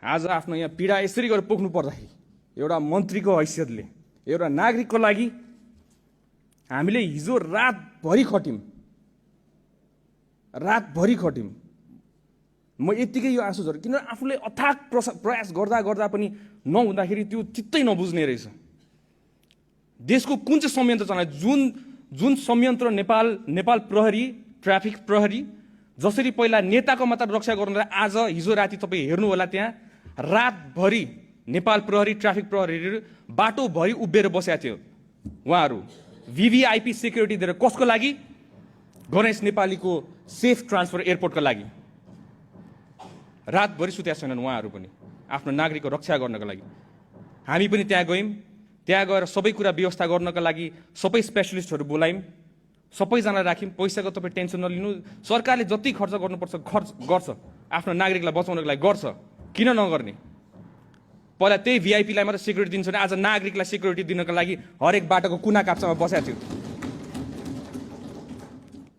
आज आफ्नो यहाँ पीडा यसरी गरेर पोख्नु पर्दाखेरि एउटा मन्त्रीको हैसियतले एउटा नागरिकको लागि हामीले हिजो रातभरि खट्यौं। म यतिकै यो आँसु झर्यो किन आफूले अथाक प्रयास गर्दा गर्दा पनि नहुँदाखेरि त्यो चित्तै नबुझ्ने रहेछ। देशको कुन चाहिँ संयन्त्र चलाए जुन संयन्त्र नेपाल प्रहरी ट्राफिक प्रहरी जसरी पहिला नेताको मात्र रक्षा गर्नुलाई आज हिजो राति तपाईँ हेर्नु होला त्यहाँ रातभरि नेपाल प्रहरी ट्राफिक प्रहरीहरू बाटोभरि उभिएर बसेका थियो। उहाँहरू भिभिआइपी सेक्युरिटी दिएर कसको लागि? गणेश नेपालीको सेफ ट्रान्सफर एयरपोर्टको लागि रातभरि सुतेका छैनन् उहाँहरू पनि आफ्नो नागरिकको रक्षा गर्नको लागि। हामी पनि त्यहाँ गयौँ, त्यहाँ गएर सबै कुरा व्यवस्था गर्नको लागि सबै स्पेशलिस्टहरू बोलायौँ, सबैजना राख्यौँ। पैसाको तपाईँ टेन्सन नलिनु, सरकारले जति खर्च गर्नुपर्छ खर्च गर्छ, आफ्नो नागरिकलाई बचाउनको लागि गर्छ, किन नगर्ने? पहिला त्यही भिआइपीलाई मात्र सेक्युरिटी दिन्छ भने आज नागरिकलाई सेक्युरिटी दिनको लागि हरेक बाटोको कुना काप्चामा बसेको थियो।